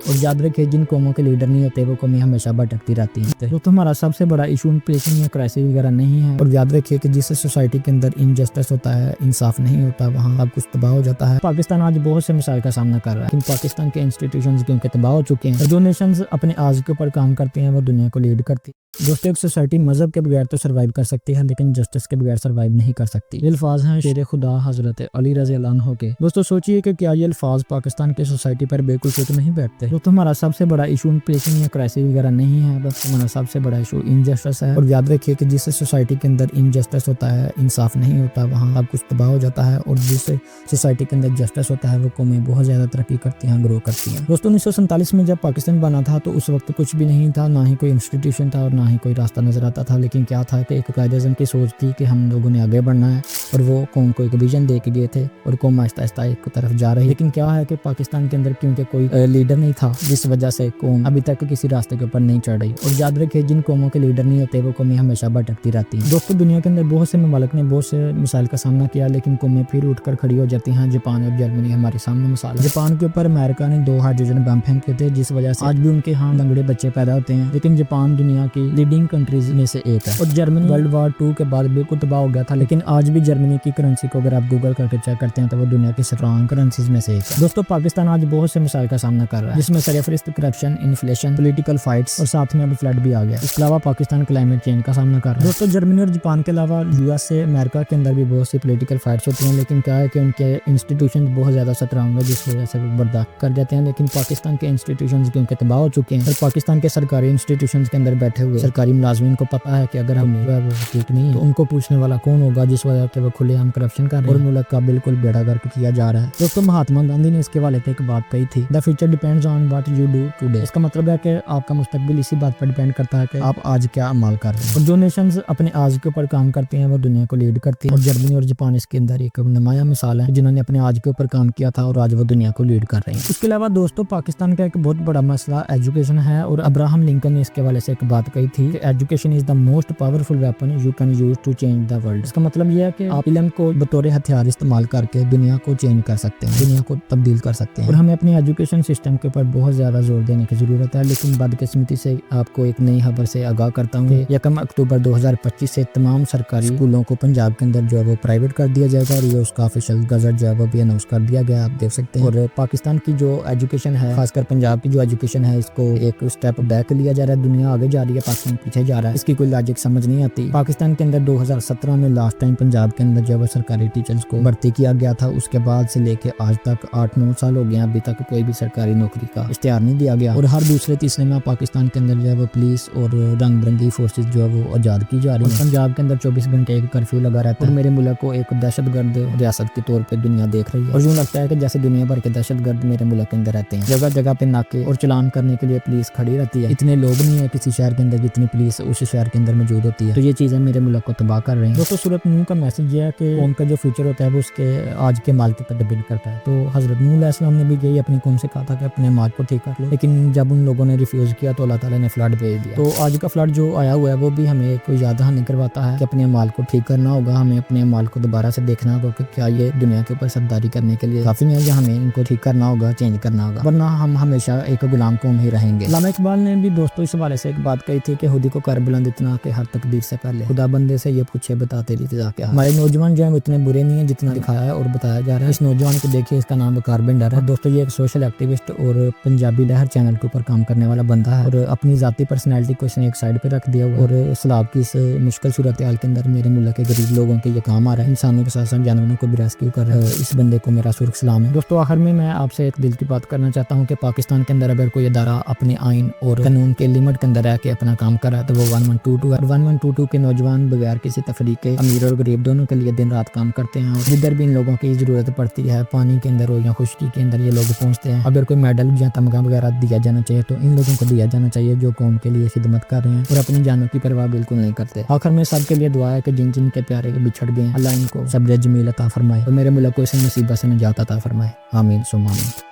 اور یاد رکھے جن قوموں کے لیڈر نہیں ہوتے وہ قومیں ہمیشہ بھٹکتی رہتی ہیں۔ تو ہمارا سب سے بڑا ایشو انفلیشن یا کرائسس وغیرہ نہیں ہے، اور یاد رکھیے کہ جس سوسائٹی کے اندر انجسٹس ہوتا ہے، انصاف نہیں ہوتا، وہاں سب کچھ تباہ ہو جاتا ہے۔ پاکستان آج بہت سے مسائل کا سامنا کر رہا ہے، لیکن پاکستان کے انسٹیٹیوشنز کیونکہ تباہ ہو چکے ہیں اور جو نیشنز اپنے آج کے اوپر کام کرتے ہیں وہ دنیا کو لیڈ کرتی ہے۔ دوستو ایک سوسائٹی مذہب کے بغیر تو سروائیو کر سکتی ہے، لیکن جسٹس کے بغیر سروائیو نہیں کر سکتی۔ یہ الفاظ ہیں شیر خدا حضرت علی رضی اللہ عنہ کے۔ دوستو سوچئے کہ کیا یہ الفاظ پاکستان کی سوسائٹی پر بالکل فٹ نہیں بیٹھتے؟ دوستو ہمارا سب سے بڑا ایشو انفلیشن یا کرائسس وغیرہ نہیں ہے، بس ہمارا سب سے بڑا ایشو انجسٹس ہے، اور یاد رکھیے کہ جس سوسائٹی کے اندر انجسٹس ہوتا ہے، انصاف نہیں ہوتا، وہاں سب کچھ تباہ ہو جاتا ہے، اور جس سوسائٹی کے اندر جسٹس ہوتا ہے وہ قومیں بہت زیادہ ترقی کرتی ہیں، گرو کرتی ہیں۔ دوستو 1947 میں جب پاکستان بنا تھا تو اس وقت کچھ بھی نہیں تھا، نہ ہی کوئی انسٹیٹیوشن تھا اور نہ ہی کوئی راستہ نظر آتا تھا، لیکن کیا تھا کہ ایک قائد اعظم کی سوچ تھی کہ ہم لوگوں نے آگے بڑھنا ہے، اور وہ قوم کو ایک ویژن دے کے گئے تھے اور قوم آہستہ آہستہ ایک طرف جا رہی۔ لیکن کیا ہے کہ پاکستان کے اندر کیونکہ کوئی لیڈر نہیں تھا، جس وجہ سے قوم ابھی تک کسی راستے کے اوپر نہیں چڑھ رہی، اور یاد رکھے جن قوموں کے لیڈر نہیں ہوتے وہ قومیں ہمیشہ بھٹکتی رہتی ہیں۔ دوستو دنیا کے اندر بہت سے ممالک نے بہت سے مسائل کا سامنا کیا، لیکن قومیں پھر اٹھ کر کھڑی ہو جاتی ہیں۔ جاپان اور جرمنی ہمارے سامنے مثال ہے۔ جاپان کے اوپر امریکہ نے 2 ہائیڈروجن بم پھینکے تھے، جس وجہ سے آج بھی ان کے ہاں لنگڑے بچے پیدا ہوتے ہیں، لیکن جاپان دنیا کی لیڈنگ کنٹریز میں سے ایک ہے، اور جرمنی ورلڈ وار 2 کے بعد بالکل تباہ ہو گیا تھا، لیکن آج بھی جرمنی کی کرنسی کو اگر آپ گوگل کر کے چیک کرتے ہیں تو وہ دنیا کی اسٹرانگ کرنسیز میں سے ایک ہے۔ دوستو پاکستان آج بہت سے مسائل کا سامنا کر رہا ہے، جس میں سرفرست، کرپشن، انفلیشن، پولیٹیکل فائٹس اور ساتھ میں اب فلڈ بھی آ گیا۔ اس کے علاوہ پاکستان کلائمیٹ چینج کا سامنا کر رہا ہے۔ دوستو جرمنی اور جاپان کے علاوہ US سے امریکہ کے اندر بھی بہت سی پولیٹیکل فائٹس ہوتی ہیں، لیکن کیا ہے کہ ان کے انسٹیٹیوشن بہت زیادہ اسٹرانگ ہے، جس وجہ سے وہ برداشت کر جاتے ہیں، لیکن پاکستان کے انسٹیٹیوشنز کیونکہ تباہ ہو چکے ہیں، اور پاکستان کے سرکاری انسٹیٹیوشنز کے اندر بیٹھے ہوئے سرکاری ملازمین کو پتہ ہے کہ اگر ہم وہ ٹھیک نہیں تو ان کو پوچھنے والا کون ہوگا، جس وجہ سے وہ کھلے عام کرپشن کر رہے ہیں اور ملک کا بالکل بیڑا گرک کیا جا رہا ہے۔ دوستو مہاتما گاندھی نے اس کے حوالے سے ایک بات کہی تھی، the future depends on what you do today. اس کا مطلب ہے کہ آپ کا مستقبل اسی بات پر ڈیپینڈ کرتا ہے کہ آپ آج کیا عمل کر رہے ہیں، اور جو نیشنز اپنے آج کے اوپر کام کرتے ہیں وہ دنیا کو لیڈ کرتی ہیں، اور جرمنی اور جاپان اس کے اندر ایک نمایاں مثال ہے جنہوں نے اپنے آج کے اوپر کام کیا تھا اور آج وہ دنیا کو لیڈ کر رہے ہیں۔ اس کے علاوہ دوستو پاکستان کا ایک بہت بڑا مسئلہ ایجوکیشن ہے، اور ابراہم لنکن نے اس کے حوالے سے ایک بات کہی تھی کہ education is the most powerful weapon you can use to change the world. اس کا مطلب یہ ہے کہ آپ علم کو بطور ہتھیار استعمال کر کے دنیا کو چینج کر سکتے ہیں، دنیا کو تبدیل کر سکتے ہیں، اور ہمیں اپنے ایجوکیشن سسٹم کے اوپر بہت زیادہ زور دینے کی ضرورت ہے۔ لیکن بدقسمتی سے آپ کو ایک نئی خبر سے آگاہ کرتا ہوں کہ 1 اکتوبر 2025 سے تمام سرکاری اسکولوں کو پنجاب کے اندر جو ہے وہ پرائیویٹ کر دیا جائے گا، اور یہ اس کا آفیشیل گزٹ جو ہے وہ بھی اناؤنس کر دیا گیا، آپ دیکھ سکتے ہیں۔ اور پاکستان کی جو ایجوکیشن ہے، خاص کر پنجاب کی جو ایجوکیشن ہے، اس کو ایک اسٹیپ بیک لیا جا رہا ہے، دنیا آگے جا رہی ہے، پاکستان پیچھے جا رہا ہے، اس کی کوئی لاجک سمجھ نہیں آتی۔ پاکستان کے اندر 2017 میں لاسٹ ٹائم پنجاب کے اندر جو ہے وہ سرکاری ٹیچرز کو بھرتی کیا گیا تھا، اس کے بعد سے لے کے آج تک 8-9 سال ہو گئے، ابھی تک کوئی بھی سرکاری نوکری کا اشتہار نہیں دیا گیا، اور ہر دوسرے تیسرے میں پاکستان کے اندر جو ہے وہ پولیس اور رنگ برنگی فورسز جو ہے وہ ایجاد کی جا رہی ہیں۔ پنجاب کے اندر 24 گھنٹے ایک کرفیو لگا رہتا ہے، اور میرے ملک کو ایک دہشت گرد ریاست کے طور پہ دنیا دیکھ رہی ہے، اور یوں لگتا ہے کہ جیسے دنیا بھر کے دہشت گرد میرے ملک کے اندر رہتے ہیں۔ جگہ جگہ پہ ناکے اور چلان کرنے کے لیے پولیس کھڑی رہتی ہے، اتنے لوگ نہیں ہے کسی شہر کے اندر جتنی پولیس اس شہر کے اندر موجود ہوتی ہے، تو یہ چیزیں میرے ملک کو تباہ کر رہی ہیں۔ دوستو سورۃ نوح کا میسج یہ ہے کہ قوم کا جو فیوچر ہوتا ہے وہ اس کے آج کے مال کے پر ڈپینڈ کرتا ہے۔ تو حضرت نوح علیہ السلام نے بھی یہی اپنی قوم سے کہا تھا کہ اپنے مال کو ٹھیک کر لو، لیکن جب ان لوگوں نے ریفیوز کیا تو اللہ تعالیٰ نے فلڈ بھیج دیا۔ تو آج کا فلڈ جو آیا ہوا ہے وہ بھی ہمیں کوئی یاد دہانی کرواتا ہے کہ اپنے مال کو ٹھیک کرنا ہوگا، ہمیں اپنے مال کو دوبارہ سے دیکھنا ہوگا کہ کیا یہ دنیا کے اوپر سرداری کرنے کے لیے کافی ہے، یا ہمیں ان کو ٹھیک کرنا ہوگا، چینج کرنا ہوگا، ورنہ ہم ہمیشہ ایک غلام قوم ہی رہیں گے۔ علامہ اقبال نے بھی دوستو اس حوالے سے ایک بات کہی تھی کہ خودی کو کر بلند اتنا کہ ہر تقدیر سے پہلے خدا بندے سے یہ پوچھے بتا تیری رضا کیا ہے۔ ہمارے نوجوان جو ہیں وہ اتنے برے نہیں ہیں جتنا دکھایا ہے اور بتایا جا رہا ہے۔ اس نوجوان کو دیکھیے، اس کا نام وقار بنڈر ہے۔ دوستو یہ ایک سوشل ایکٹیوسٹ اور پنجابی لہر چینل کے اوپر کام کرنے والا بندہ ہے، اور اپنی ذاتی پرسنالٹی کو اس نے ایک سائڈ پہ رکھ دیا، اور سیلاب کی اس مشکل صورتحال کے اندر میرے ملک کے غریب لوگوں کے یہ کام آ رہا ہے، انسانوں کے ساتھ ساتھ جانوروں کو بھی ریسکیو کر رہا ہے۔ اس بندے کو میرا سرخ سلام ہے۔ دوستو آخر میں آپ سے ایک دل کی بات کرنا چاہتا ہوں کہ پاکستان کے اندر اگر کوئی ادارہ اپنے آئین اور قانون کے لمٹ کے اندر رہ کے اپنا کام کر رہا ہے تو وہ 1122 ہے، اور 1122 کے نوجوان بغیر کسی تفریق کے امیر اور غریب دونوں کے لیے دن رات کام کرتے ہیں، اور جدھر بھی ان لوگوں کی ضرورت پڑتی ہے، پانی کے اندر ہو یا خشکی کے اندر، یہ لوگ پہنچتے ہیں۔ اگر کوئی میڈل یا تمغہ وغیرہ دیا جانا چاہیے تو ان لوگوں کو دیا جانا چاہیے جو قوم کے لیے خدمت کر رہے ہیں اور اپنی جانوں کی پرواہ بالکل نہیں کرتے۔ آخر میں سب کے لیے دعا ہے کہ جن جن کے پیارے بچھڑ گئے ہیں اللہ ان کو صبر جمیل عطا فرمائے، اور میرے ملک کو اس مصیبت سے نجات عطا فرمائے، آمین ثم آمین۔